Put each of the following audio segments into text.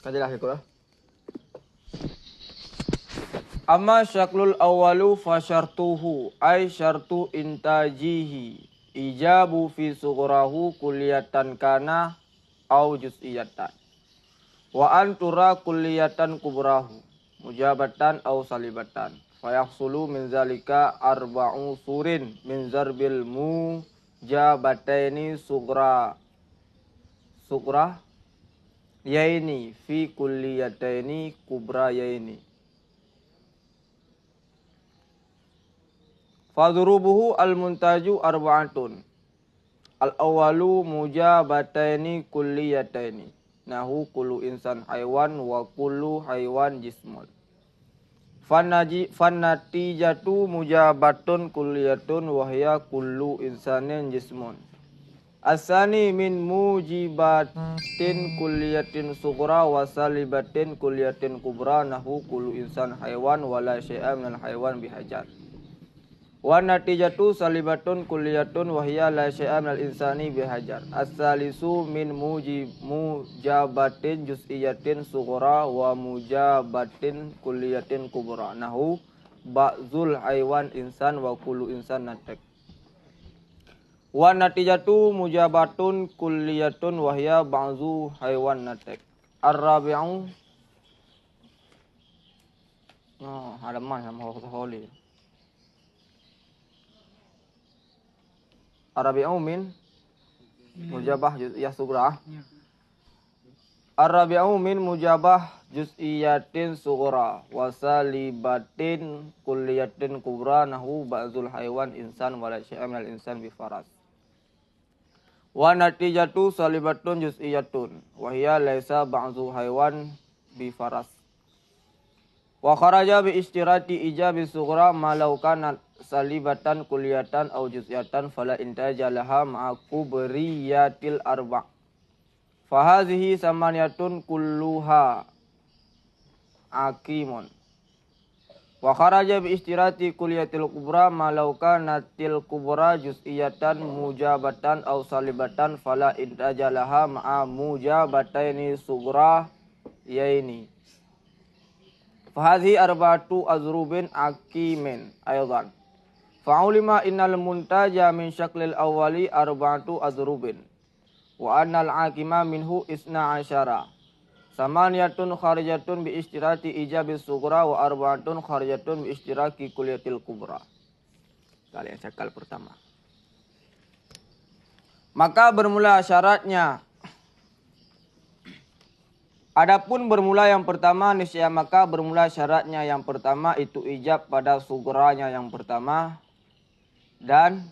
Kajilah ikutlah. Amma syaklul awalu fa syartuhu ay syartu intajihi ijabu fi sughrahu kulliyatan kana au juz'iyatan wa antura kulliyatan kubrahu mujabatan au salibatan fayahsulu min zalika arba'u surin min zarbil mujabataini sughra yaini fi kulliyataini kubra yaini. Fadhurubuhu al-muntaju arba'atun. Al-awalu mujabataini kulliyataini. Nahu kullu insan haywan wa kullu haywan jismun. Fannatijatu mujabatun kulliyatun wahya kullu insanin jismun. Asani min mujibatin kulliyatin sughra wa salibatin kulliyatin kubra nahu kullu insan haywan wala syai'a minal haywan bihajar. Wa natijatu salibatun kulliyatun wahya la syai'a minal insani bihajar. As-salisu min mujabatin juz'iyatin sughra wa mujabatin kulliyatin kubra. Nahu ba'zul haywan insan wa kullu insan natek. Wa natijatu mujabatun kulliyatun wahya ba'zu haywan natek. Ar-rabi'u halaman sama holi. Arabi'u min mujabah juz'iyah sughra. Arabi'u min mujabah juz'iyatin sughra wa salibatin kulliyatin kubra nahu ba'zul haywan insan wa la syai'a minal insan bi faras. Wa natijatu salibatun juz'iyatun wa hiya laisa ba'zu haywan bi faras. Wa kharaja bi istirati ijabi sughra ma law kanat salibatan kulliyatan au juz'iyatan fala intajalaha ma'a kubriyatil arba'. Fahazihi samaniyatun kulluha akimun. Wa kharaja bi istirati kulliyatil kubra ma law kanatil kubra juz'iyatan mujabatan au salibatan fala intajalaha ma'a mujabataini sughra yaini. Fahazihi arba'atu azrubin akimin aydan. Fa'ulima innal muntaja min syaklil awwali arba'atu azrubin wa annal akima minhu isna asyara. Samaniyatun kharijatun bi istirati ijabi sughra wa arba'atun kharijatun bi istiraki kulliyatil kubra. Kalian syakal pertama. Maka bermula syaratnya. Adapun bermula yang pertama niscaya maka bermula syaratnya yang pertama itu ijab pada sughranya yang pertama. Dan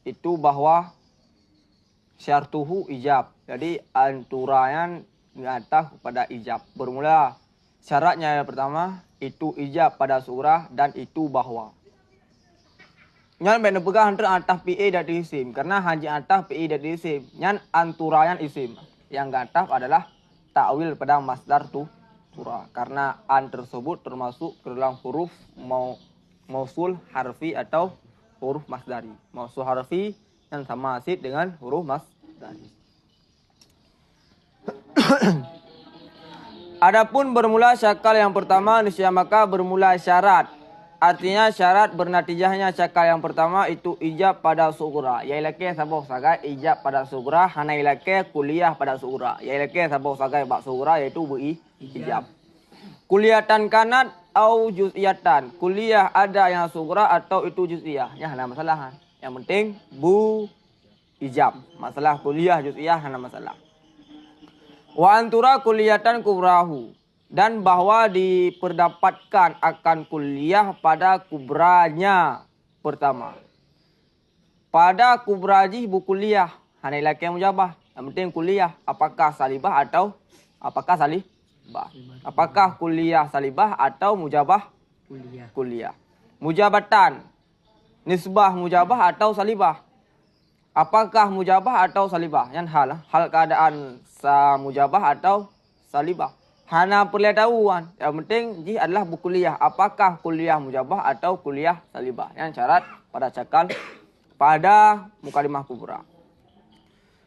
itu bahwa syartuhu ijab. Jadi anturayan mengatah pada ijab. Bermula syaratnya yang pertama itu ijab pada surah dan itu bahwa. Nyan benar pegang antara atah PA dan isim. Karena haji atah PA dan isim. Nyan anturayan isim. Yang gatah adalah ta'wil pada masdar tu surah. Karena an tersebut termasuk ke dalam huruf mausul harfi atau huruf masdari. Mausul harfi yang sama asid dengan huruf masdari. Adapun bermula syakal yang pertama niscaya maka bermula syarat. Artinya syarat bernatijahnya syakal yang pertama itu ijab pada sughra. Yailake sabok sagai ijab pada sughra, hana ilake kuliah pada sughra. Yailake sabok sagai bak sughra yaitu ijab. Kuliatan kanat au juz'iyatan. Kuliah ada yang sughra atau itu juz'iyah. Ya hana masalah. Yang penting ijab. Masalah kuliah juz'iyah hana masalah. Wa antura kulliyatan kubrahu. Dan bahwa diperdapatkan akan kuliah pada kubranya pertama. Pada kubraji bu kuliah. Hana ilake mujabah. Yang penting kuliah. Apakah salibah atau apakah salibah. Apakah kuliah salibah atau mujabah kuliah. Mujabatan. Nisbah mujabah atau salibah. Apakah mujabah atau salibah. Yang hal keadaan mujabah atau salibah. Hana perlu tahuan. Yang penting ji adalah bukuliah. Apakah kuliah mujabah atau kuliah salibah. Yang syarat pada cakal pada mukalimah kubra.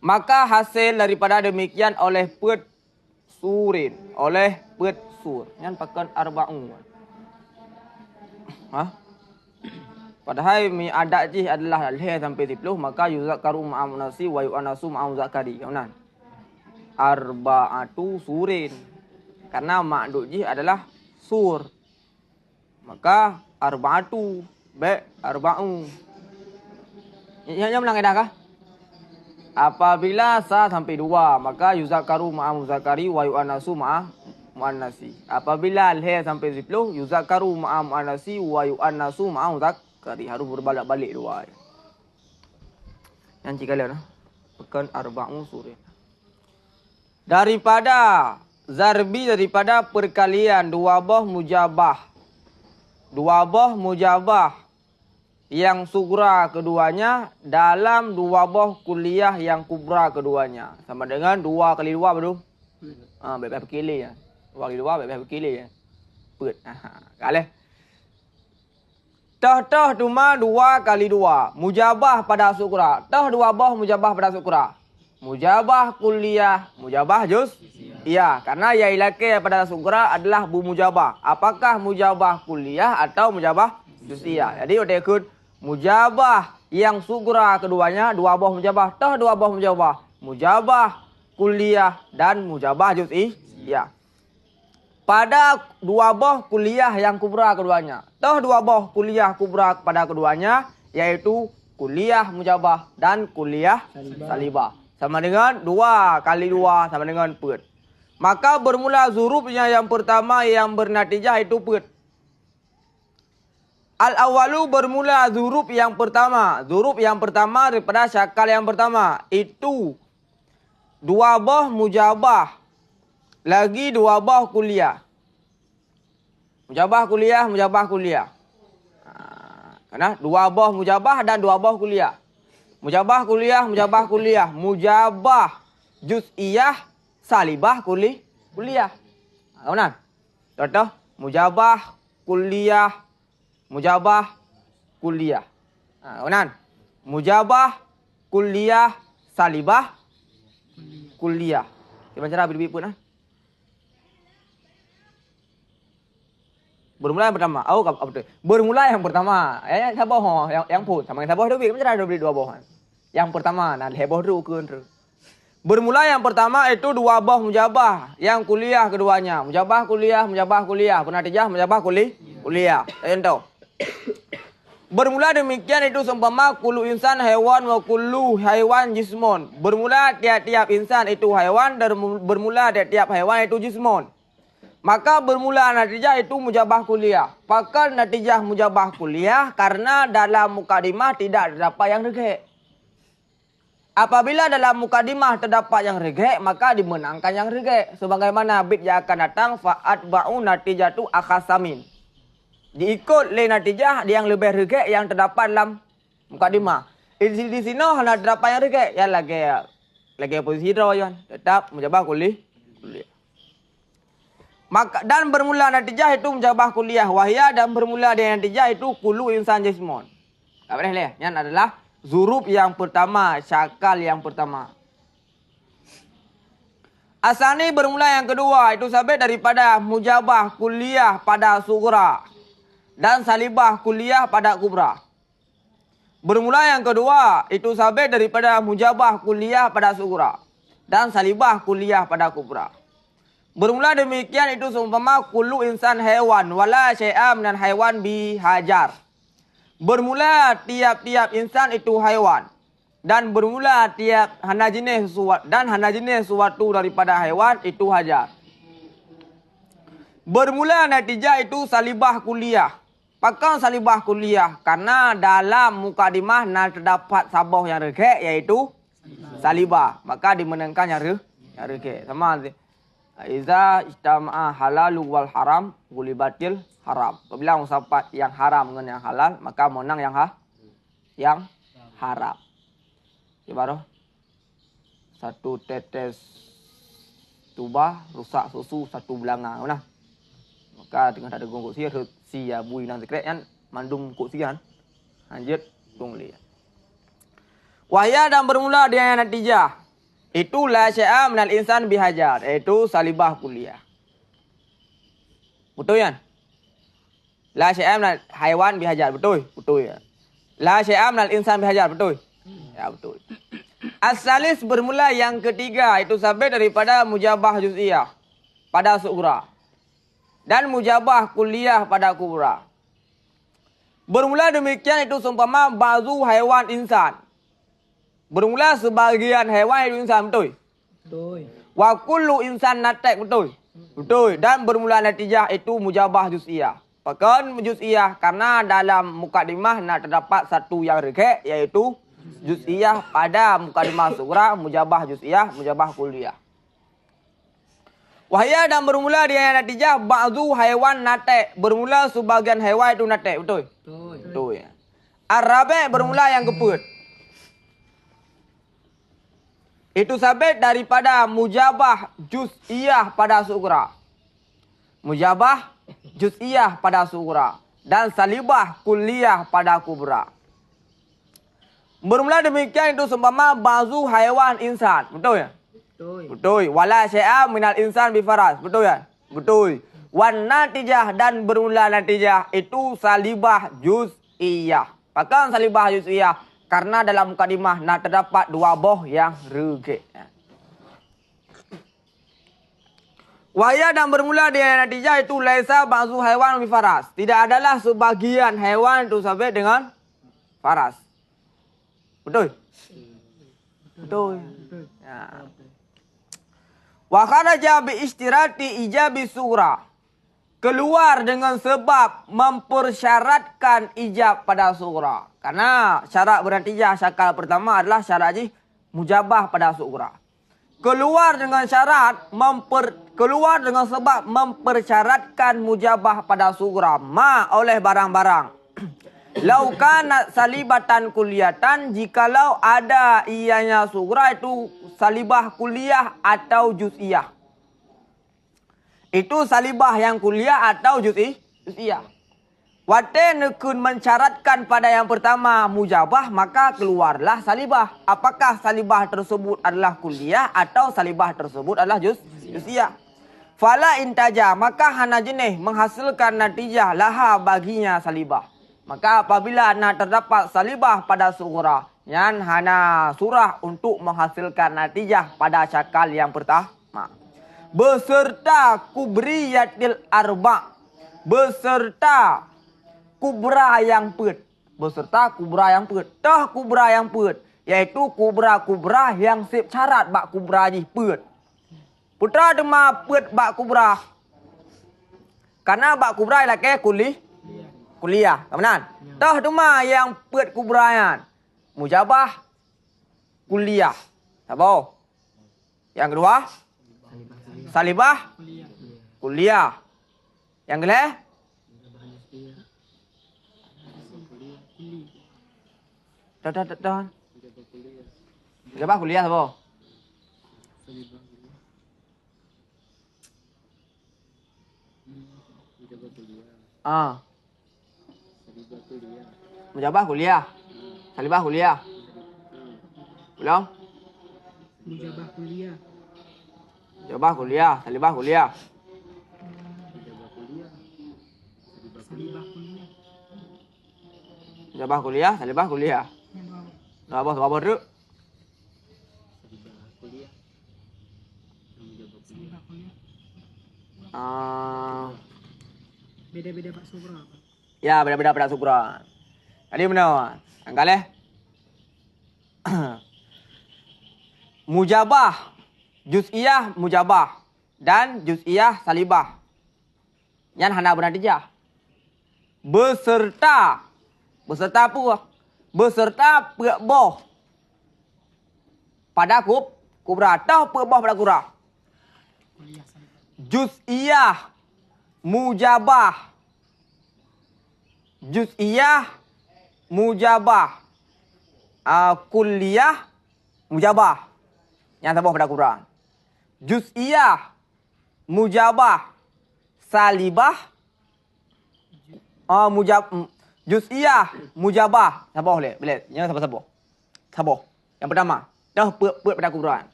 Maka hasil daripada demikian oleh surin. Oleh pet sur. Yang pakan arba'un. Ha? Padahal mi adat jih adalah leh sampai 10. Maka yuzakaru ma'am nasi wa yu'anasu ma'am zakari. Kanan. Arba'atu surin. Karena makduk jih adalah sur. Maka arba'atu. Baik arba'un. Yang menang edah kah? Apabila sa sampai 2, maka yuzakaru ma'a muzakari wa yu'anasu ma'a mu'annasi. Apabila leh sampai 10, yuzakaru ma'a mu'annasi wa yu'anasu ma'a muzakari. Harus berbalik-balik 2. Yang cikgu kalian, pekan arba'un surin. Daripada zarbi, daripada perkalian 2 buah mujabah. 2 buah mujabah yang sugra keduanya dalam 2 buah kuliah yang kubra keduanya. Sama dengan 2 kali 2 betul? Baik-baik berkili ya. 2 kali 2 baik-baik berkili ya. Pet. Kaleh. Tah cuma 2 kali 2. Mujabah pada sugra. Tah 2 buah mujabah pada sugra. Mujabah kuliah. Mujabah juz? Iya. Karena ya ilake pada sugra adalah bu mujabah. Apakah mujabah kuliah atau mujabah juz'iyah? Jadi udah ikut mujabah yang sugra keduanya 2 buah mujabah. Tah 2 buah mujabah. Mujabah kuliah dan mujabah juz'iyah. Pada 2 buah kuliah yang kubra keduanya. Tah 2 buah kuliah kubra pada keduanya. Yaitu kuliah mujabah dan kuliah salibah. Sama dengan 2 kali 2 sama dengan pet. Maka bermula zurubnya yang pertama yang bernatijah itu pet. Al-awalu bermula zurub yang pertama. Zurub yang pertama daripada syakal yang pertama. Itu 2 buah mujabah. Lagi 2 buah kuliah. Mujabah kuliah, mujabah kuliah. Karena 2 buah mujabah dan 2 buah kuliah. Mujabah kuliah, mujabah kuliah. Mujabah juz'iyah, salibah kuliah. Kawan? Contoh, mujabah kuliah. Mujabah kuliah. Kawan? Mujabah kuliah salibah kuliah. Macam cara beri pun Bermula yang pertama. Apa tu? Bermula yang pertama. Saboh yang pun sama dengan saboh tu macam cara beri 2 buah. Yang pertama nah heboh tu ke. Bermula yang pertama itu 2 buah mujabah yang kuliah keduanya. Mujabah kuliah, mujabah kuliah. Bernatijah mujabah kuliah. Contoh. Bermula demikian itu seumpama kullu insan hewan wa kullu haiwan jismon. Bermula tiap-tiap insan itu haiwan dan bermula tiap-tiap haiwan itu jismon. Maka bermula natijah itu mujabah kuliah. Pakal natijah mujabah kuliah karena dalam mukadimah tidak terdapat yang regek. Apabila dalam mukadimah terdapat yang regek, maka dimenangkan yang regek. Sebagaimana bit yang akan datang fa'at ba'u natijah tu akhasamin. Diikut le natijah yang lebih regek yang terdapat dalam mukadimah. Di sini hanya terdapat yang regek. Ya lagi posisi rawan. Tetap mujabah kuliah. Maka dan bermula natijah itu mujabah kuliah wahya dan bermula dengan natijah itu kullu insan jismon. Tak boleh leh. Yang adalah zurub yang pertama, syakal yang pertama. Asani bermula yang kedua itu sabit daripada mujabah kuliah pada sugra dan salibah kuliah pada kubra. Bermula yang kedua itu sabit daripada mujabah kuliah pada sugra dan salibah kuliah pada kubra. Bermula demikian itu seumpama kullu insan hewan wala syai'am dan haiwan bihajar. Bermula tiap-tiap insan itu haiwan dan bermula tiap hana jenis sesuatu daripada haiwan itu hajar. Bermula natijah itu salibah kuliah. Pakal salibah kuliah karena dalam mukadimah terdapat saboh yang regek yaitu salibah. Maka dimenangkan yang regek. Sama iza istama'a halalu wal haram gulibatil haram. Apabila mensapat yang haram dengan yang halal, maka menang yang haram. Ibarat 1 tetes tuba rusak susu 1 belanga. Nah. Maka dengan ada gongkok si ya bui nang sekret kan mandum kok sian. Lanjut gong lihat. Wahya dan bermula dengan natijah. Itu la syai'a minal insan bihajar. Itu salibah kulliyah. Betul kan? La syai'a minal haiwan bihajar. Betul? Betul ya. La syai'a minal insan bihajar. Betul? Ya betul. As-salis bermula yang ketiga. Itu sabit daripada mujabah juz'iyah pada sughra. Dan mujabah kulliyah pada kubra. Bermula demikian itu seumpama ba'zu haiwan insan. Bermula sebagian haiwan itu insan, betul? Betul. Wa kullu insan natek, betul? Betul. Dan bermula natijah itu mujabah juz'iyah. Bahkan juz'iyah karena dalam mukadimah nak terdapat satu yang rekek, yaitu juz'iyah pada mukadimah sughra, mujabah juz'iyah, mujabah kulliyah. Wahya dan bermula dia natijah ba'zu haiwan natek. Bermula sebagian haiwan itu natek, betul? Betul. Betul ya. Ar-rabi' bermula yang keput. Itu sabit daripada mujabah juz'iyah pada sughra. Mujabah juz'iyah pada sughra. Dan salibah kulliyah pada kubra. Bermula demikian itu seumpama ba'zu haiwan insan. Betul ya? Betul. Betul. Wala syai'a minal insan bifaras. Betul ya? Betul. Wan natijah dan bermula natijah itu salibah juz'iyah. Bahkan salibah juz'iyah karena dalam mukadimah nak terdapat dua boh yang regek. Wahya dan bermula dia natijah itu laisa ba'zu haiwan bifaras. Tidak adalah sebagian haiwan itu sampai dengan faras. Betul? Betul. Ya. Wa kharaja bi istirati ijabi sughra. Keluar dengan sebab mempersyaratkan ijab pada sughra. Karena syarat bernatijah syakal pertama adalah syarat mujabah pada sughra. Keluar dengan sebab mempersyaratkan mujabah pada sughra ma oleh barang-barang. Laukana salibatan kulliyatan, jikalau ada ianya sughra itu salibah kulliyah atau juz'iyah. Itu salibah yang kulliyah atau juz'iyah. Wate nekun mensyaratkan pada yang pertama mujabah, maka keluarlah salibah. Apakah salibah tersebut adalah kulliyah atau salibah tersebut adalah juz'iyah. Fala intaja, maka hana jenih menghasilkan natijah laha baginya salibah. Maka apabila nak terdapat salibah pada sughra, yang hana surah untuk menghasilkan natijah pada syakal yang pertama. Beserta kubriyatil arba. Beserta kubra yang put. Beserta kubra yang put. Tah kubra yang put. Iaitu kubra-kubra yang sip syarat bak kubra ji put. Putra dema put bak kubra. Karena bak kubra ialah ke kuliah. Kemudian, tah dema yang put kubra yang mujabah kulliyah. Apa? Yang kedua, salibah kulliyah. Yang kedua, dah. Mujabah kulliyah apa? Mujabah kulliyah. Salibah kulliyah. Belum? Mujabah kulliyah. Mujabah kulliyah, salibah kulliyah. Salibah kulliyah. Mujabah kulliyah, salibah kulliyah. Apa tu? Salibah kulliyah. Ah, Beda-beda Pak Sugra. ya beda-beda pada sughra. Tadi benar. Angkaleh. Mujabah juz'iyah mujabah dan juz'iyah salibah. Yang hana bernatijah. Beserta apa? Beserta pe'boh pada kubra atau pe'boh pada kubra. Kulliyah salibah. Juz'iyah mujabah. Juz'iyah mujabah. Kulliyah mujabah. Yang tambah pada Quran. Juz'iyah mujabah salibah. Juz'iyah mujabah. Sabah boleh? Boleh. Yang sabah. Sabah. Yang pertama. Dah buat pada Quran.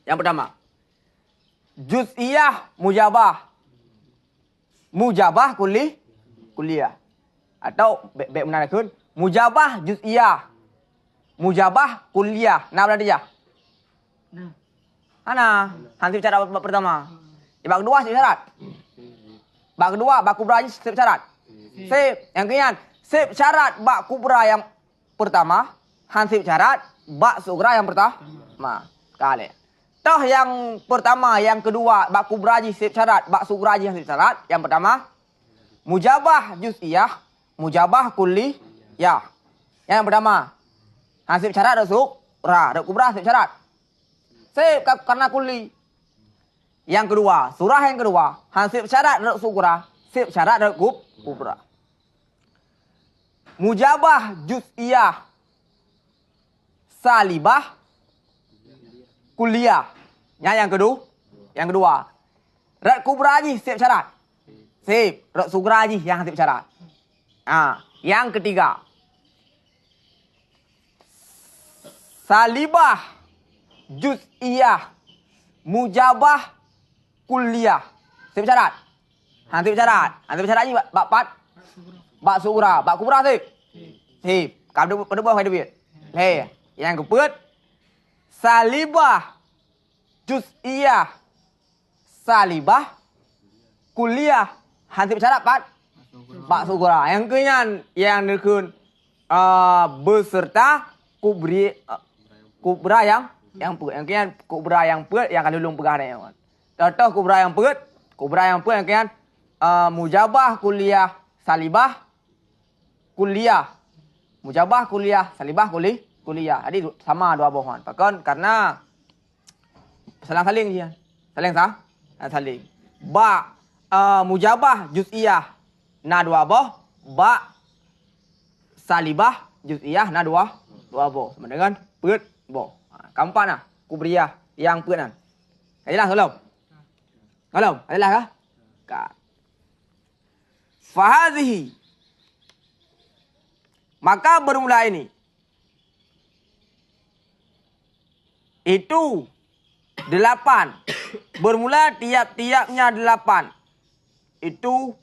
Yang pertama. Juz'iyah mujabah. Mujabah kuliah. Atau baik menandakan mujabah juz'iyah. Mujabah kuliah. Nah natijah. Nah. Ana, hansip syarat bab pertama. Bab kedua sip syarat. Bab kedua bab kubra sip syarat. Sip. Yang kemudian sip syarat bab kubra yang pertama, hansip syarat bab sugra yang pertama. Kali. Toh yang pertama, yang kedua, bak kubraji sip syarat, bak sugraji sip syarat. Yang pertama, mujabah juz'iyah, mujabah kulliyah. Yang pertama, hansip syarat ada sugra, ada kubra sip syarat. Sip karena kulli. Yang kedua, surah yang kedua, hansip syarat ada sugra, sip syarat ada kubra. Mujabah juz'iyah, salibah kuliah. Yang kedua. Rat kubra haji sip syarat. Sip. Rat sugra haji yang sip syarat. Yang ketiga. Salibah juz'iyah mujabah kuliah. Sip syarat. Sip syarat. Sip syarat haji bak 4. Bak sugra. Bak kubra sip. Sip. Kalau pada bawah ada duit. Yang keempat. Salibah juz'iyah salibah kuliah hansip syarat bak sugra. Yang kenyan yang dikun beserta kubra yang kenyan kubra yang pet yang akan dulung pegah ni. Contoh kubra yang pet yang kenyan mujabah kuliah salibah kuliah. Mujabah kuliah salibah kuliah. Jadi sama dua bohon. Bahkan karena saling dia. Saling. Ba mujabah juz'iyah na dua boh, ba salibah juz'iyah na dua boh. Sama dengan pet boh. Keempat nah, kubriyah yang pet nan. Jelas belum? Belum? Jelas kah? Ka. Fahadhihi. Maka bermula ini itu 8. Bermula tiap-tiapnya 8. Itu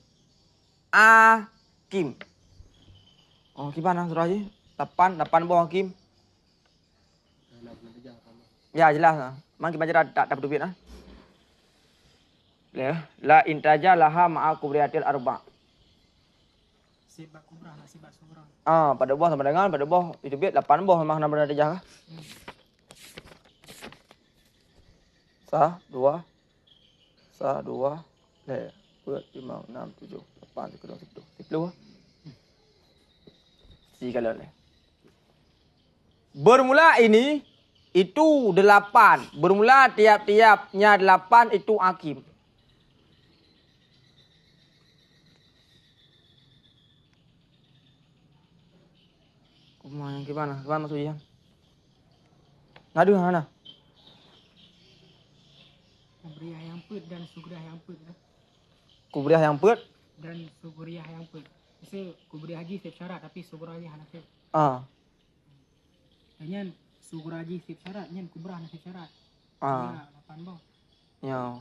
Hakim. Oh, gimana surah aja? 8 bawah Hakim. Ya, jelas. Memang kita tak dapat duit. La intaja laha ma'a kubriyatil arba'. Sip bak kubra, sip bak sugra. Pada bawah sama dengan pada bawah itu biar 8 bawah memang benar natijah. Sah, 2, 5, 6, 7, 8, 9, 10. 10 kalau ni. Bermula ini itu 8. Bermula tiap-tiapnya 8 itu Hakim. Gimana maksudnya? Ngadu mana? Kubriyah yang pet dan sugriyah yang pet. Kubriyah yang pet dan sugriyah yang pet. Misal kubriyah haji sip syarat tapi sugra haji hana sip. Nyan sugra haji sip syarat, nyan kubra hana sip syarat. 8 boh. Ya.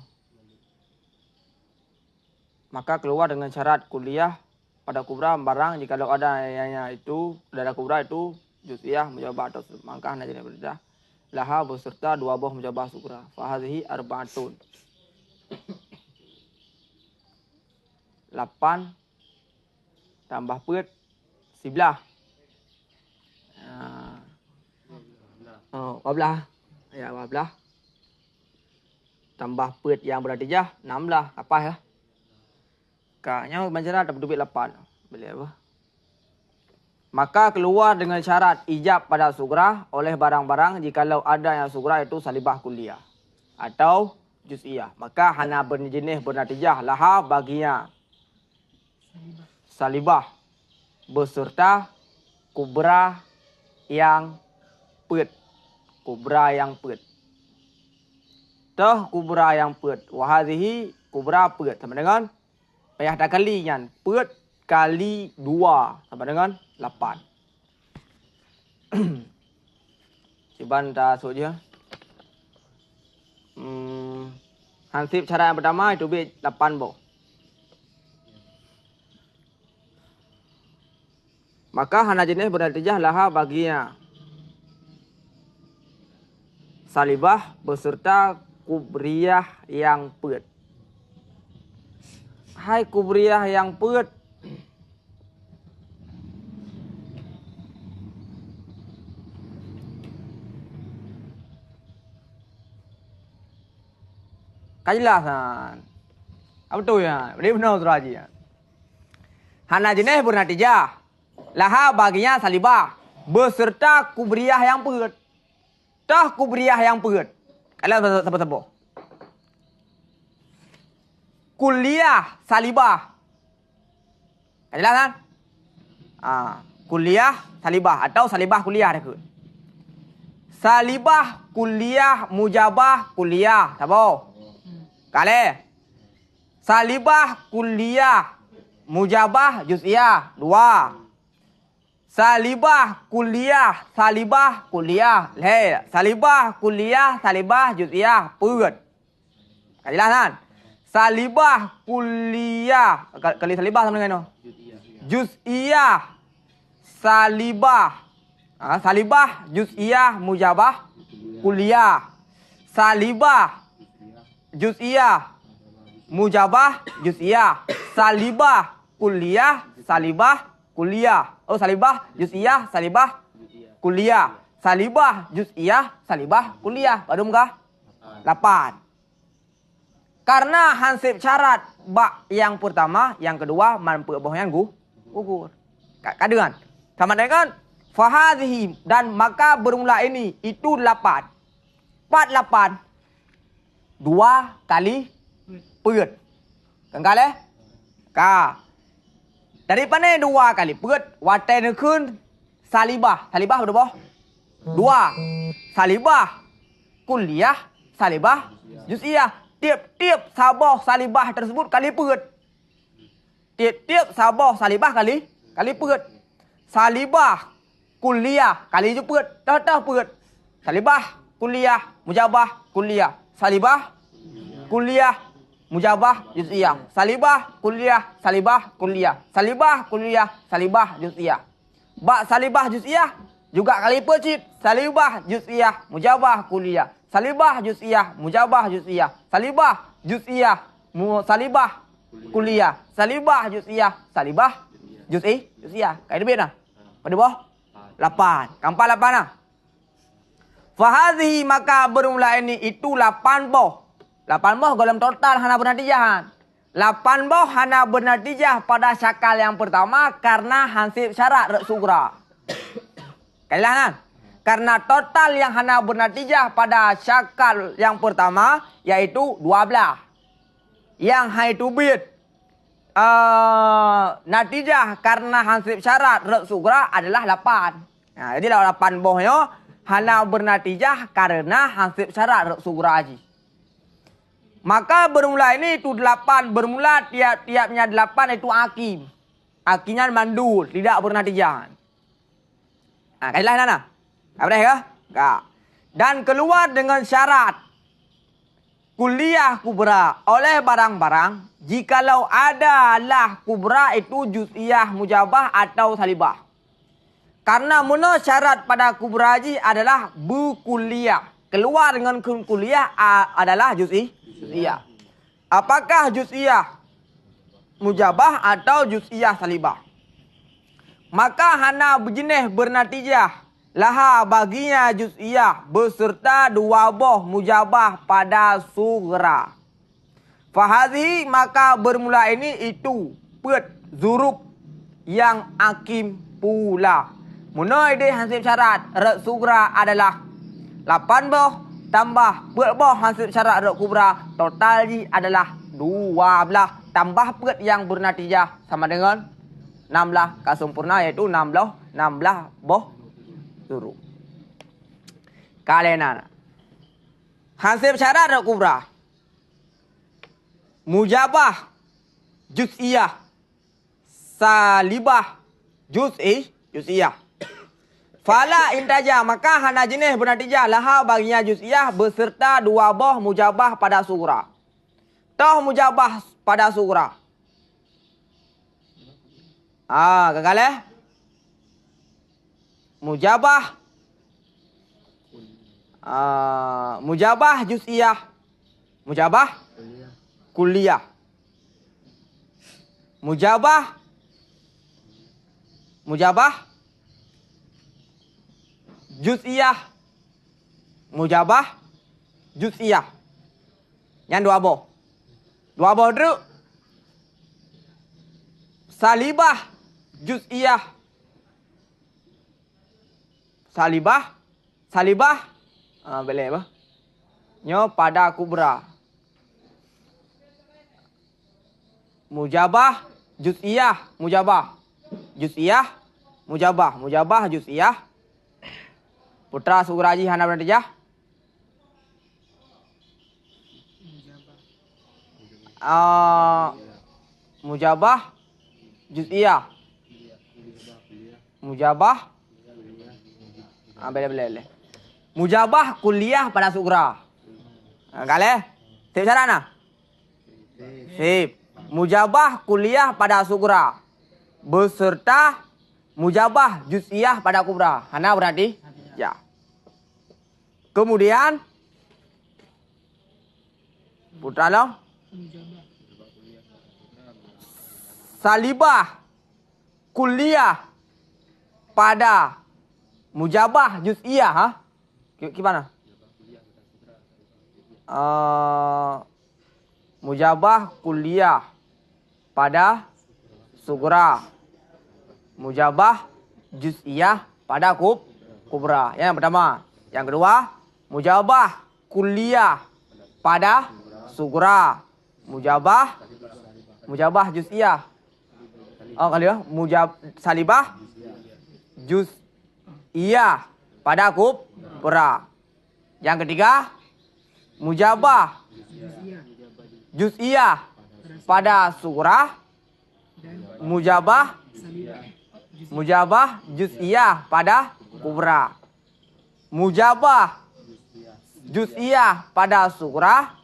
Maka keluar dengan syarat kuliah pada kubra barang jika ada yang itu ada kubra itu juz'iyah mujabah atau maka hanya jadi berbeda. Laha beserta 2 buah mujabah sugra. Fahadhihi arba'atun. 8 tambah pet 11. 14. Ya, 14. Tambah pet yang bernatijah 16. Apa ya? Kaknya macam dapat duit 8. Beli apa? Maka keluar dengan syarat ijab pada sugra oleh barang-barang jikalau ada yang sugra itu salibah kuliah atau juz'iyah. Maka hana berjenis bernatijah laha baginya salibah beserta kubra yang pet. Kubra yang pet. Toh kubra yang pet. Wahadhihi kubra pet. Sama dengan payah dah kali kan. Pet kali 2 sama dengan 8. Ciban dah so dia. Hansip syarat yang pertama itu bit 8 boh. Maka hana jenis bernatijah laha baginya salibah beserta kubriyah yang peut. Hai kubriyah yang peut. Kajelasan. Apa tu ya? Ini benar Suraji ya. Hana jenis bernatijah laha baginya salibah beserta kubriyah yang peut. Tah kubriyah yang peut. Kalian sebut-sebut. Kuliah salibah. Kajelasan? Kuliah salibah atau salibah kuliah dekat. Salibah kuliah mujabah kuliah. Sabo? Kale. Salibah kuliah mujabah juz'iyah 2. Salibah kuliah salibah kuliah. Le, salibah kuliah salibah juz'iyah peut. Kajelasan? Salibah kuliah kali salibah sama dengan juz'iyah salibah. Salibah juz'iyah mujabah kuliah. Salibah juz'iyah mujabah juz'iyah. Salibah kuliah salibah kuliah. Oh, salibah juz'iyah salibah kuliah. Salibah juz'iyah salibah kuliah. Badum kah? 8. Karena hansip syarat bak yang pertama, yang kedua mampu boh yang gugur. Kadengan. Sama dengan fahadhihi dan maka bermula ini itu 8. 48 2 kali peut. Kengkale? Ka. Daripada 2 kali peut, watai nekeun salibah. Salibah berapa? 2. Salibah kuliah, salibah juz'iyah. Tiap-tiap sabah salibah tersebut kali peut. Tiap-tiap sabah salibah kali peut. Salibah kuliah kali je peut. Dah peut. Salibah kuliah mujabah kuliah. Salibah kuliah mujabah juz'iyah. Salibah kuliah salibah kuliah. Salibah kuliah salibah juz'iyah. Bak salibah juz'iyah juga kali pecit. Salibah juz'iyah mujabah kuliah. Salibah juz'iyah mujabah juz'iyah. Salibah juz'iyah salibah kuliah. Salibah juz'iyah salibah juz'iyah. Kayak debit nah. Pada bawah 8. Kampal 8 nah. Fahadhi maka bermula ini itu 8 boh. 8 boh dalam total hana bernatijahan. 8 boh hana bernatijah pada syakal yang pertama karena hansip syarat rek sugra. Kailangan. Karena total yang hana bernatijah pada syakal yang pertama yaitu 12. Yang hai tu bit natijah karena hansip syarat rek sugra adalah 8. Nah, jadi 8 bohnya hana bernatijah karena hansip syarat rek sugra haji. Maka bermula ini itu 8. Bermula tiap-tiapnya 8 itu akim. Akimnya mandul, tidak bernatijah. Nah, kailah nana. Apa dah ya? Enggak. Dan keluar dengan syarat kuliah kubra oleh barang-barang jikalau adalah kubra itu juz'iyah mujabah atau salibah. Karena mana syarat pada kubra haji adalah berkuliah. Keluar dengan kuliah adalah juz'iyah. Apakah juz'iyah mujabah atau juz'iyah salibah? Maka hana berjenis bernatijah laha baginya juz'iyah beserta 2 boh mujabah pada sugra. Fahadhi maka bermula ini itu peut zurub yang akim pula. Muna ide hansip syarat rek sugra adalah 8 boh tambah peut boh hansip syarat rek kubra total ji adalah 12 tambah peut yang bernatijah sama dengan 16 kasempurna yaitu 16 boh suruh. Kalena hansip syarat rek kubra mujabah juz'iyah salibah juz'iyah Fala intaja, maka hana jenis bernatijah laha baginya juz'iyah beserta dua boh mujabah pada sugura. Toh mujabah pada sugura. Gagal ya? Mujabah. Mujabah juz'iyah. Mujabah kuliah. Mujabah juz'iyah. Mujabah juz'iyah. Yang dua boh. Dua boh dulu. Salibah juz'iyah. Salibah. Boleh apa? Nyo pada kubra. Mujabah juz'iyah. Mujabah juz'iyah. Putra suguraji hana bernatijah. Mujabah juz'iyah. Mujabah. Boleh. Mujabah kuliah pada sugura. Kale? Sip cara na? Sip. Mujabah kuliah pada sugura. Beserta mujabah juz'iyah pada kubra. Hana berarti? Ya. Kemudian putra lo. Salibah kuliah pada mujabah juz'iyah. Gimana? Mujabah kuliah pada sugura. Mujabah juz'iyah pada kubra. Yang pertama. Yang kedua, mujabah kuliah pada sugura. Mujabah juz'iyah. Kali ya, salibah juz'iyah pada kubra. Yang ketiga, mujabah juz'iyah pada sugura. Mujabah juz'iyah pada kubra. Mujabah juz'iyah pada sugura.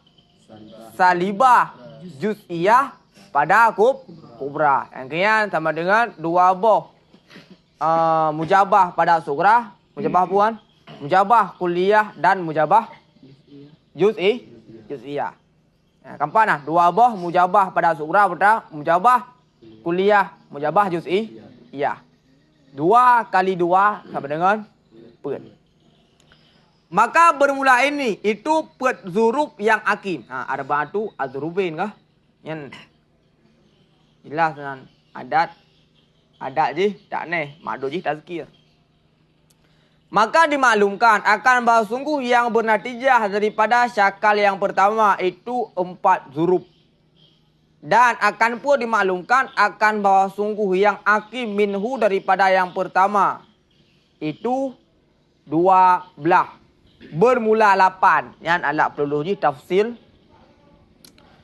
Salibah juz'iyah pada kubra. Yang kemudian sama dengan dua boh mujabah pada sugura. Mujabah puan. Mujabah kuliah dan mujabah juz'iyah. Keempat nah, dua boh mujabah pada sugura putra. Mujabah kuliah, mujabah juz'iyah. 2 kali 2 sama dengan pet. Maka bermula ini itu pet zurub yang akim. Arba'atu azrubin kah? Yang jelas dengan adat je tak neh, makdo je tazkir. Maka dimaklumkan akan bahawa sungguh yang bernatijah daripada syakal yang pertama itu 4 zurub. Dan akan pun dimaklumkan akan bahawa sungguh yang akim minhu daripada yang pertama itu 12. Bermula 8. Yang alat perlu je tafsil.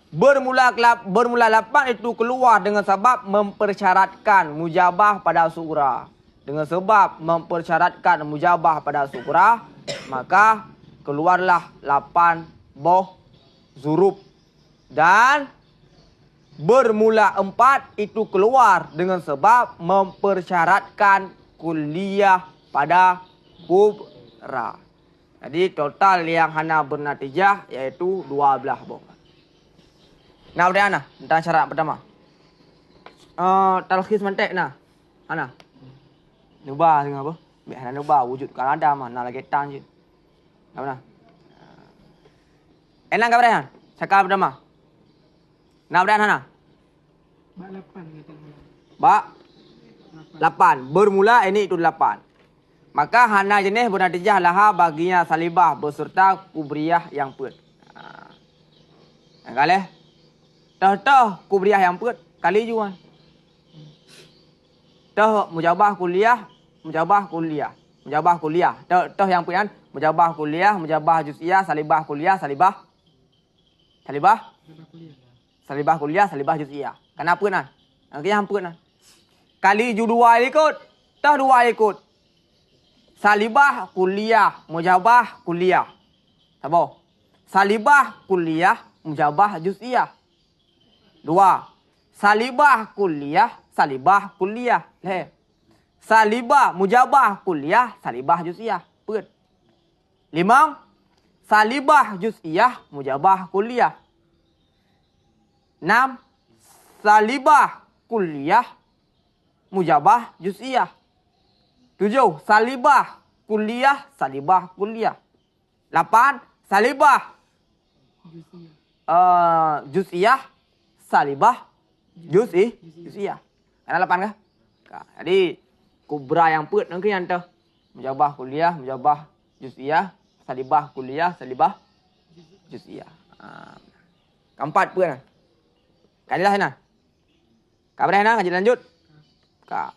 Bermula 8 itu keluar dengan sebab mempersyaratkan mujabah pada sugura. Dengan sebab mempersyaratkan mujabah pada sugura, maka keluarlah 8 boh zurub. Dan bermula 4 itu keluar dengan sebab mempersyaratkan kuliah pada kubra. Jadi total yang hana bernatijah iaitu 12 boh. Nah, bagaimana? Tentang syarat pertama. Talkhis mantek nah. Hana. Nubah dengan apa? Biar hana nubah wujud kalau ada mah nak lagi tang je. Apa nah? Enak ke berapa? Syakal pertama. Nah, berapa hana? Bak 8 kata. Bak 8. Bermula ini itu 8. Maka hana jenis bernatijah laha baginya salibah beserta kubriyah yang pet. Yang kalih. Toh kubriyah yang pet kali juan. Toh mujabah kuliah. Toh yang pet kan mujabah kuliah, mujabah juz'iyah, salibah kuliah, salibah kuliah, salibah juz'iyah. Kenapa nah? Yang pet nah. Kali ju 2 ikut. Toh 2 ikut. salibah kuliah, mujabah kuliah. Apa? Salibah kuliah, mujabah juz'iyah. 2. Salibah kuliah, salibah kuliah. Salibah mujabah kuliah, salibah juz'iyah. Put. 5. Salibah juz'iyah, mujabah kuliah. 6. Salibah kuliah, mujabah juz'iyah. 7. Salibah kuliah, salibah kuliah. 8. Salibah juz'iyah, salibah juz'iyah. Ada 8 kah? Jadi kubra yang put nanti yang tu. Mujabah kuliah, mujabah juz'iyah, salibah kuliah, salibah juz'iyah. Keempat put kan? Kajilah sana. Kabar sana kaji lanjut. Ka.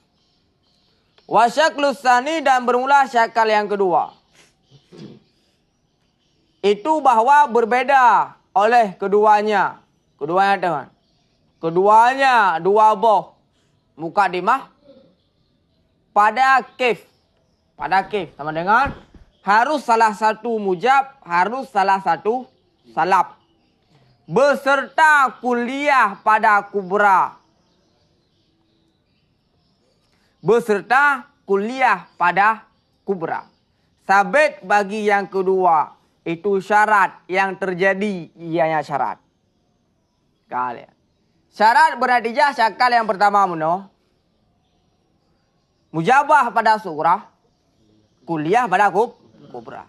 Wasyaklus tsani dan bermula syakal yang kedua. Itu bahwa berbeda oleh keduanya. Keduanya teman. Keduanya dua boh mukadimah pada kif. Pada kif sama dengan harus salah satu mujab, harus salah satu salab. Beserta kuliah pada kubra. Beserta kuliah pada kubra. Sabit bagi yang kedua. Itu syarat yang terjadi ianya syarat. Kalian. Syarat bernatijah syakal yang pertama muno. Mujabah pada sughra. Kuliah pada kubra.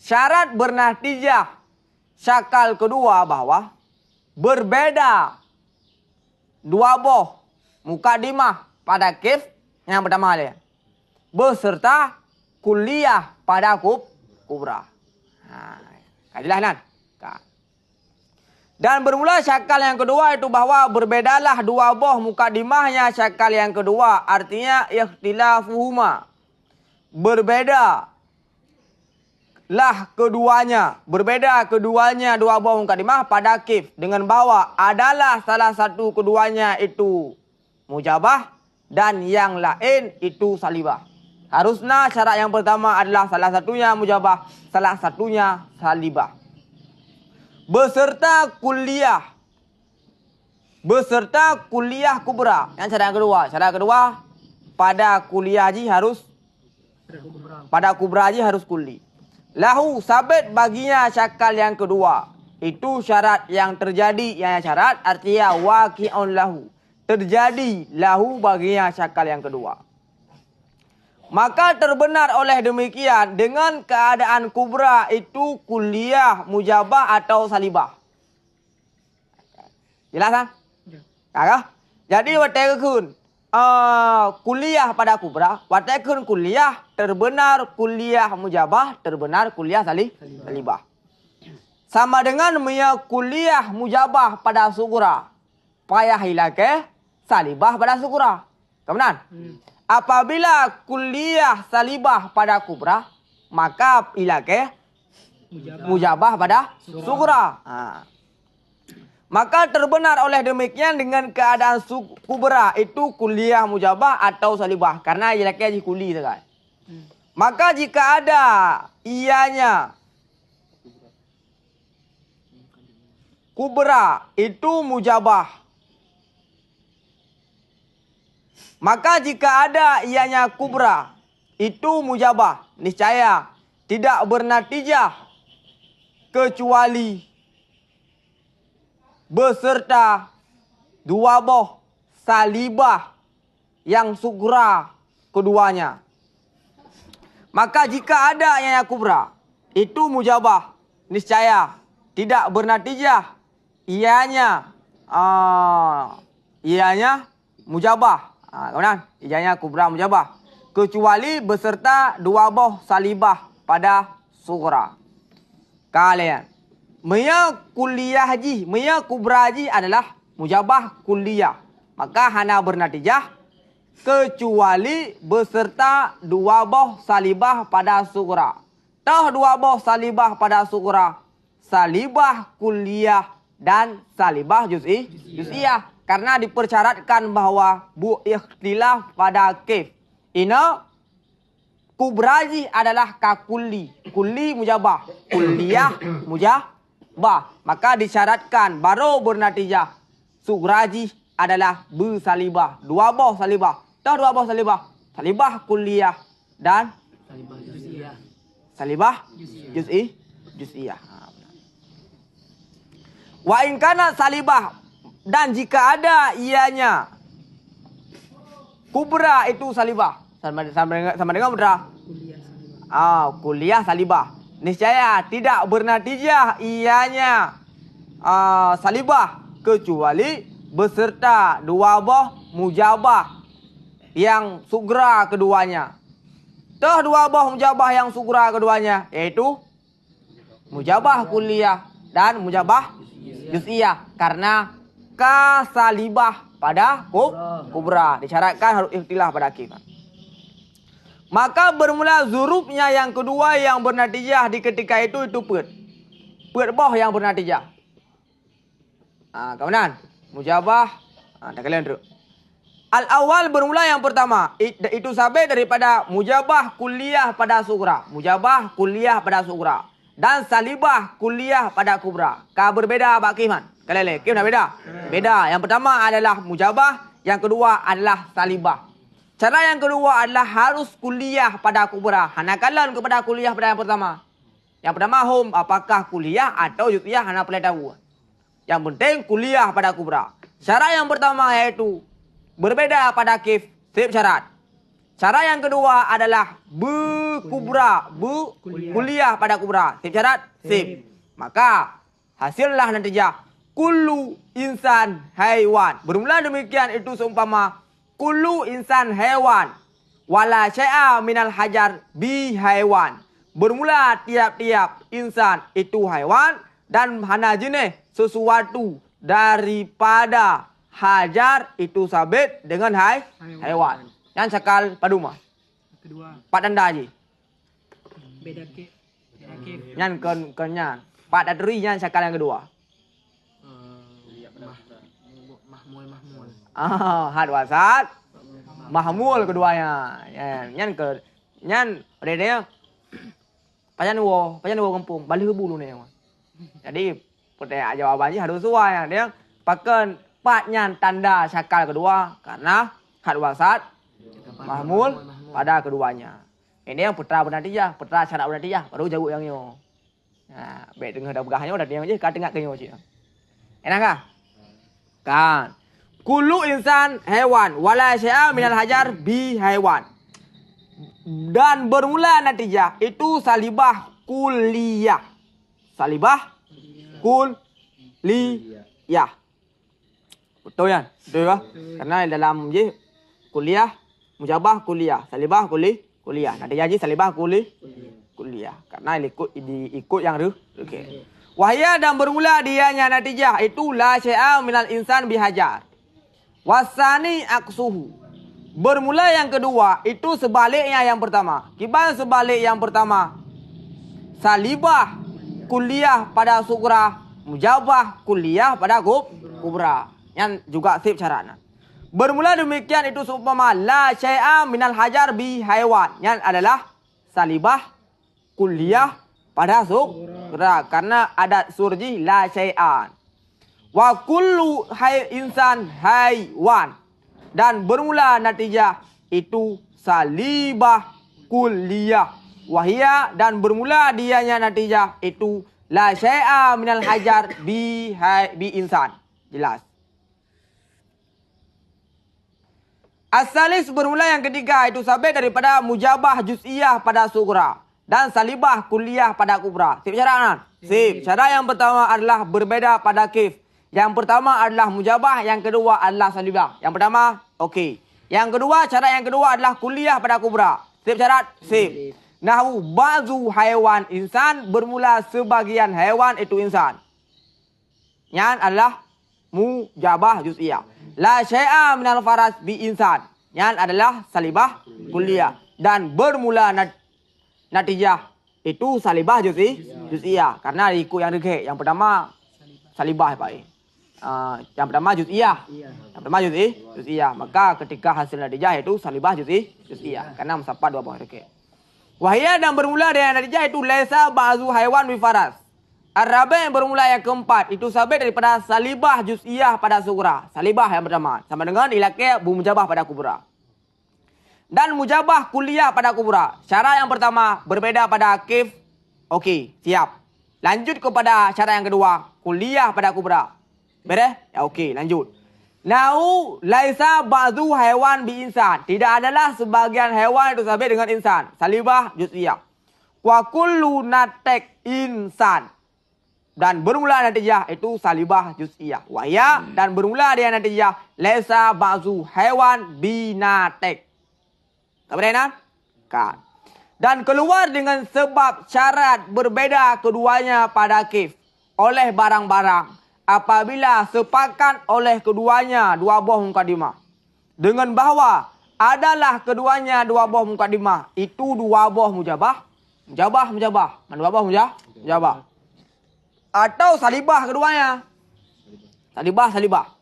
Syarat bernatijah syakal kedua bahwa berbeda dua boh mukadimah pada kif yang pertama dia. Beserta kuliah pada kubra. Kajilah nan. Dan bermula syakal yang kedua itu bahwa berbedalah dua boh mukadimahnya syakal yang kedua. Artinya ikhtilafuhuma. Berbeda lah keduanya. Berbeda keduanya dua boh mukadimah pada kif. Dengan bahwa adalah salah satu keduanya itu mujabah. Dan yang lain itu salibah. Harusnya syarat yang pertama adalah salah satunya mujabah, salah satunya salibah. Beserta kuliah. Beserta kuliah kubra. Yang syarat yang kedua. Syarat kedua, pada kuliah haji harus, pada kubra haji harus kuli. Lahu sabit baginya syakal yang kedua. Itu syarat yang terjadi, yang syarat artinya waqi'un lahu. Terjadi lahu baginya syakal yang kedua. Maka terbenar oleh demikian dengan keadaan kubra itu kuliah, mujabah atau salibah. Jelas kan? Ya. Jadi watakun kuliah pada kubra, watakun kuliah terbenar kuliah mujabah, terbenar kuliah salibah. Sama dengan kuliah mujabah pada sughra, payah hilake salibah pada sughra. Kemudian apabila kuliah salibah pada kubra, maka ilake mujabah pada sughra. Maka terbenar oleh demikian dengan keadaan kubra itu kuliah mujabah atau salibah. Karena ilake kuli sekali. Maka jika ada ianya kubra itu mujabah. Maka jika ada ianya kubra, itu mujabah. Niscaya tidak bernatijah kecuali beserta dua boh salibah yang sughra keduanya. Maka jika ada ianya kubra, itu mujabah. Niscaya tidak bernatijah ianya mujabah. Kemudian ijanya kubra mujabah. Kecuali beserta dua boh salibah pada sughra. Kalian. Kuliah haji, kubra haji adalah mujabah kuliah. Maka hana bernatijah kecuali beserta dua boh salibah pada sughra. Tah dua boh salibah pada sughra. Salibah kuliah dan salibah juz'iyah. Karena dipersyaratkan bahwa bu ikhtilaf pada kif. Ina Kubraji adalah kakuli. Kuli mujabah. Kuliah mujabah. Maka disyaratkan baru bernatijah. Sugraji adalah bersalibah. Dua boh salibah. Dah dua boh salibah. Salibah kuliah dan salibah juz'iyah. Wa in kana salibah, dan jika ada ianya kubra itu salibah. Sama dengan mudra. Kuliah salibah. Niscaya tidak bernatijah ianya salibah kecuali beserta dua boh mujabah yang sugra keduanya. Dua boh mujabah yang sugra keduanya, yaitu mujabah kuliah dan mujabah juz'iyah. Karena kasalibah pada kubra. Disyaratkan harus ikhtilah pada kif. Maka bermula zurubnya yang kedua yang bernatijah di ketika itu put. Put boh yang bernatijah. Kemudian mujabah. Dah kalian duduk. Al-awal bermula yang pertama. Itu sabit daripada mujabah kuliah pada sugra. Mujabah kuliah pada sugra. Dan salibah kuliah pada kubra. Berbeda Pak Kiman. Kalian lihat, Kim dah beda? Beda. Yang pertama adalah mujabah. Yang kedua adalah salibah. Cara yang kedua adalah harus kuliah pada kubra. Hanakalan kepada kuliah pada yang pertama. Yang pertama apakah kuliah atau juz'iyah hana boleh tahu. Yang penting kuliah pada kubra. Cara yang pertama yaitu berbeda pada kif, sip syarat. Cara yang kedua adalah kubra, kuliah pada kubra. Sip syarat, sip. Maka hasillah natijah kullu insan haiwan. Bermula demikian itu seumpama kullu insan haiwan wala syai'a minal hajar bi haiwan. Bermula tiap-tiap insan itu haiwan dan hana jenis sesuatu daripada hajar itu sabit dengan haiwan. Yang cakal paduma. Kedua. Pak danda je. Beda kif. Yang kenyan. Pak dadri yang cakal yang kedua. Mahmul. Had wasat. Mahmul keduanya. Yang redenya pajan wo kampung balik ke bulu ni. Jadi pertanyaan jawabannya harus sesuai. Dia pakai patnya tanda cakal kedua karena had wasat mahmul pada keduanya. Ini yang putra bernatijah, putra syarat bernatijah baru jauh yang nyo. Baik dengar dah begahnya dah dia je kat tengah kenyo je. Enak kah? Kan. Kullu insan hewan wala syai'a minal hajar bi haiwan. Dan bermula natijah itu salibah kuliah. Salibah kuliah. Betul kan? Betul kan? Karena dalam je kuliah, mujabah kuliah, salibah kuliah. Natijah je salibah kuliah. Karena ikut yang okey. Wahya dan bermula dianya natijah itu la syai'a minal insan bihajar. Wasani aksuhu. Bermula yang kedua itu sebaliknya yang pertama. Kibal sebalik yang pertama. Salibah kuliah pada sugra, mujabah kuliah pada kubra. Yang juga sip syaratnya. Bermula demikian itu seumpama la syai'a minal hajar bi haiwan. Yang adalah salibah kuliah pada sugra. Karena adat surji la syai'an. Wa kullu insan haiwan. Dan bermula natijah itu salibah kuliah. Wahia dan bermula dianya natijah itu la syai'a minal hajar bi insan. Jelas. Asalis bermula yang ketiga itu sabit daripada mujabah juz'iyah pada sugra dan salibah kuliah pada kubra. Sip syarat kan? Sip. Syarat yang pertama adalah berbeda pada kif. Yang pertama adalah mujabah, yang kedua adalah salibah. Yang pertama, okey. Yang kedua, syarat yang kedua adalah kuliah pada kubra. Sip syarat? Sip. Nahu ba'zu haiwan insan bermula sebagian haiwan itu insan. Yang adalah mujabah juz'iyah. La syai'a minal faras bi insan. Yang adalah salibah kuliah. Dan bermula natijah itu salibah juz'iyah. Karena ikut yang dekik. Yang pertama salibah baik. Yang pertama juz'iyah. Yang pertama juz'iyah. Maka ketika hasil natijah itu salibah juz'iyah. Karena mensapat dua buah dekik. Wahia dan bermula dengan natijah itu laisa ba'zu haiwan bifaras. Ar-rabi' yang bermula yang keempat itu sabit daripada salibah juz'iyah pada sugra. Salibah yang pertama sama dengan ilaqi mujabah pada kubra. Dan mujabah kuliah pada kubra. Syarat yang pertama berbeda pada kif. Okey, siap. Lanjut kepada syarat yang kedua, kuliah pada kubra. Beres? Ya okey, lanjut. Nau laisa ba'du haiwan bi insan. Tidak adalah sebagian haiwan itu sabit dengan insan. Salibah juz'iyah. Wa kullu natek insan. Dan bermula natijah itu salibah juz'iyah. Wahya dan bermula dengan natijah laisa ba'du haiwan binatek. Kemudian kan. Dan keluar dengan sebab syarat berbeda keduanya pada kif oleh barang-barang apabila sepakat oleh keduanya dua buah mukadimah. Dengan bahawa adalah keduanya dua buah mukadimah itu dua buah mujabah. Mana dua buah mujabah? Atau salibah keduanya. Salibah.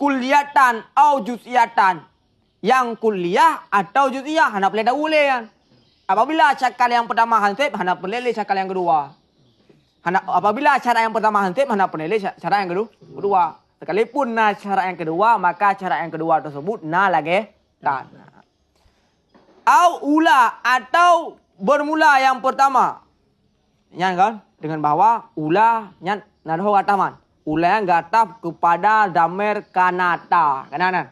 Kuliatan atau juz'iyatan. Yang kuliah atau juz'iyah. Hana boleh dahulu kan. Apabila cakal yang pertama hansip, hana pelele cakal yang kedua. Apabila cara yang pertama hansip, hana pelele cara yang kedua. Sekalipun cara yang kedua, maka cara yang kedua tersebut lagi dan. Au ula atau bermula yang pertama. Nyan kan? Dengan bahwa ula nyan nado gataman. Ula yang gataf kepada damir kanata. Kanan.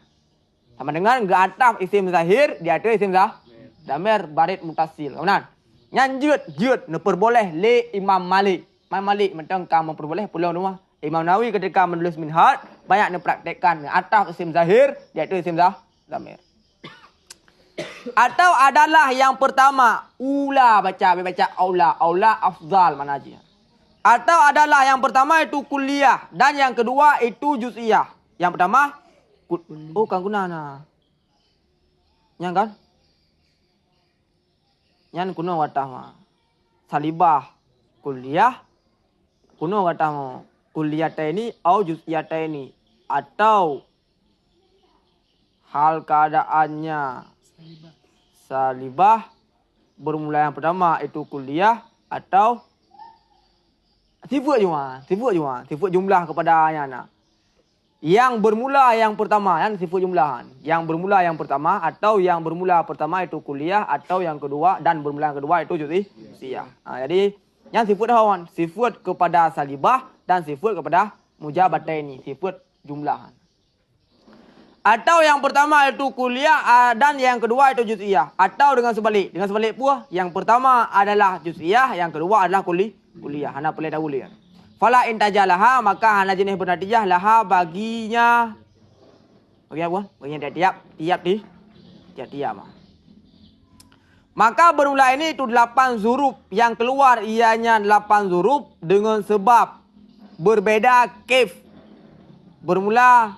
Sama dengan gataf isim zahir di atas isim damir barit mutasil. Kanan. Nyan jut neperboleh le Imam Malik. Imam Malik mentengkam memperboleh pulau rumah. Imam Nawawi ketika menulis minhaj banyak mempraktekkan ataf isim zahir di atas isim damir. Atau adalah yang pertama ula baca aula afdal mana aja. Atau adalah yang pertama itu kuliah dan yang kedua itu juz'iyah. Yang pertama kan gunana. Yang kan? Yang kuno watama. Salibah kuliah kuno watama kuliah ini atau juz'iyah ini atau hal keadaannya salibah bermula yang pertama itu kuliah atau sifat jumlah kepada anak. Yang bermula yang pertama yang sifat jumlahan. Yang bermula yang pertama atau yang bermula pertama itu kuliah atau yang kedua dan bermula yang kedua itu juz'iyah. Jadi yang sifat hawan, sifat kepada salibah dan sifat kepada mujabataini, sifat jumlahan. Atau yang pertama itu kuliah dan yang kedua itu juz'iyah. Atau dengan sebalik pula yang pertama adalah juz'iyah, yang kedua adalah kuliah. Hana boleh dahulu ya. Fala intajalaha maka hana jenis bernatijah laha baginya. Bagi apa? Baginya tiap. Maka bermula ini itu 8 zuruf yang keluar ianya 8 zuruf dengan sebab berbeda kif. Bermula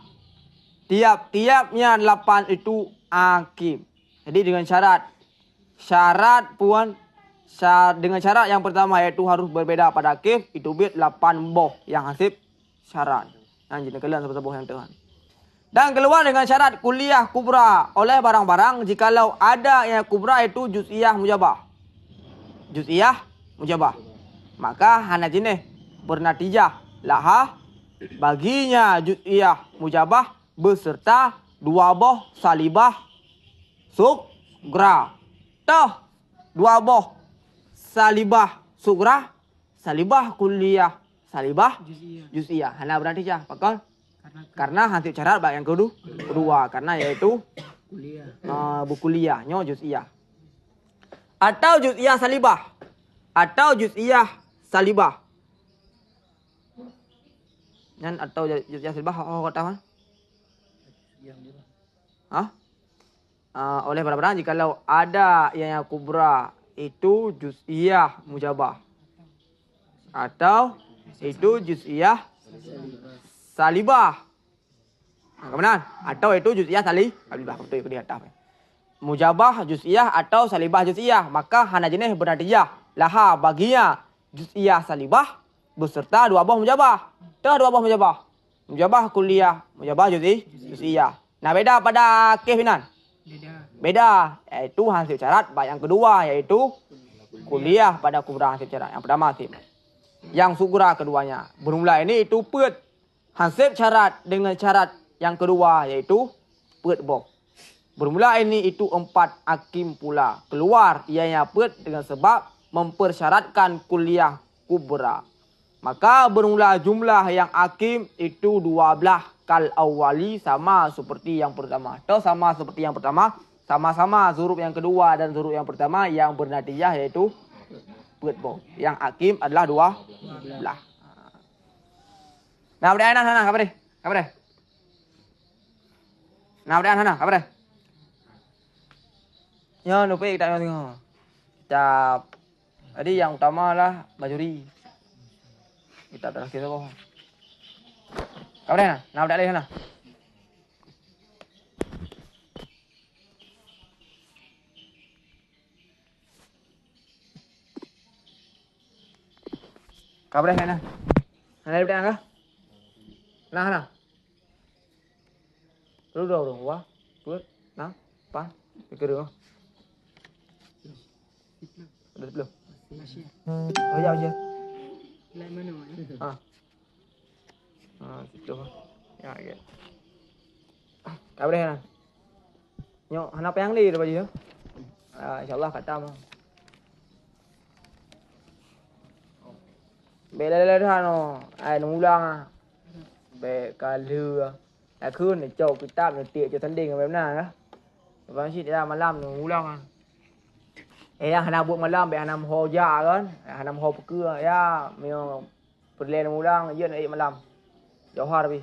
tiap-tiapnya 8 itu akib. Jadi dengan syarat puan dengan syarat yang pertama yaitu harus berbeda pada kif itu bit 8 boh yang hasib syarat. Anjir kalian sebab yang Tuhan. Dan keluar dengan syarat kuliah kubra oleh barang-barang jikalau ada yang kubra itu juz'iyah mujabah. Maka hana jenis bernatijah laha baginya juz'iyah mujabah beserta dua boh salibah sugra. Dua boh salibah sugra, salibah kuliah, salibah juz'iyah. Hana bernatijah. Pakal? Karena hansip syarat yang kedua. Karena yaitu bukuliah, juz'iyah. Atau juz'iyah salibah. Atau juz'iyah salibah. Kata mana? Oleh barang-barang jikalau ada yang kubra itu juz'iyah mujabah atau itu juz'iyah salibah. Kemudian atau itu juz'iyah salibah. Betul di atas. Mujabah juz'iyah atau salibah juz'iyah, maka hana jenis bernatijah laha baginya juz'iyah salibah beserta dua buah mujabah. Mujabah kuliah, mujabah juz'iyah. Nah beda pada kefinan. Beda yaitu hasil syarat yang kedua yaitu kuliah pada kubra hansip syarat. Yang pertama hansip. Yang sugura keduanya. Bermula ini itu put hansip syarat dengan syarat yang kedua yaitu put boh. Bermula ini itu 4 hakim pula. Keluar ianya put dengan sebab mempersyaratkan kuliah kubra. Maka bermula jumlah yang hakim itu 12 kal awali sama seperti yang pertama. Atau sama seperti yang pertama. Sama-sama zuruf yang kedua dan zuruf yang pertama yang bernatijah yaitu put boh. Yang hakim adalah 12. Nah, udah enak sana, kabar deh. Kabar deh. Nah, udah enak sana, kabar deh. Ya, lupa kita tengok. Kitab. Tadi yang utama lah Bajuri. Kitab terakhir apa? Kabar deh, nah udah deh sana. Kabar deh sana. Nah, udah enggak? Nah. Lu đâu rồi quá? Tuốt, nắng, pan, cái đường không? Được luôn. Ở đâu chưa? Lại mana? Situ. Ya, ya. Kabar deh. Nyo, hanap yang di apa dia? Insyaallah khatam. Bela hano, ai ulang. Be kalưa. Khuyên để chầu cái tạm để tiện cho thân đình ở bên nào đó. Và chị ra mà làm nó ngủ lòng. Yang hana buat malam be hanam hoja kan. Hanam ho pekeur ya mio perlen ulang yeun ai malam. Johar bi.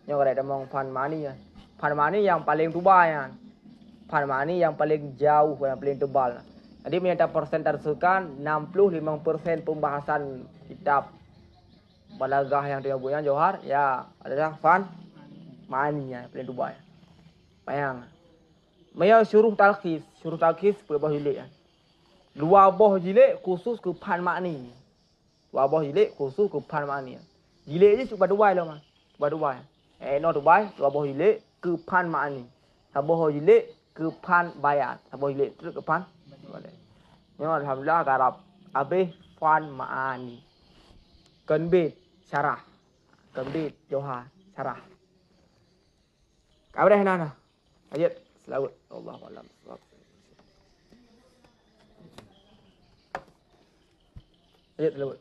Nyo kada demong fan mani ya. Fan mani yang paling tubal ya. Fan mani yang paling jauh yang paling tebal. Jadi minta persentasekan 65% pembahasan kitab Balaghah yang dia buat Johar ya adalah fan mani paling tubal. Bayang. Maya syuruh talkhis berapa hilik kan. Dua boh jilid khusus ke pan makni. Dua boh jilid khusus ke pan makni. Jilid je cuba duai lah mah. Cuba duai. No duai, dua boh jilid ke pan makni. Saboh jilid ke pan bayat. Saboh jilid terus ke pan. Nyo alhamdulillah garap habis pan makni. Kanbit syarah. Kanbit Johar syarah. Kau dah nana. Ayat selawat Allah alam. Ayat selawat.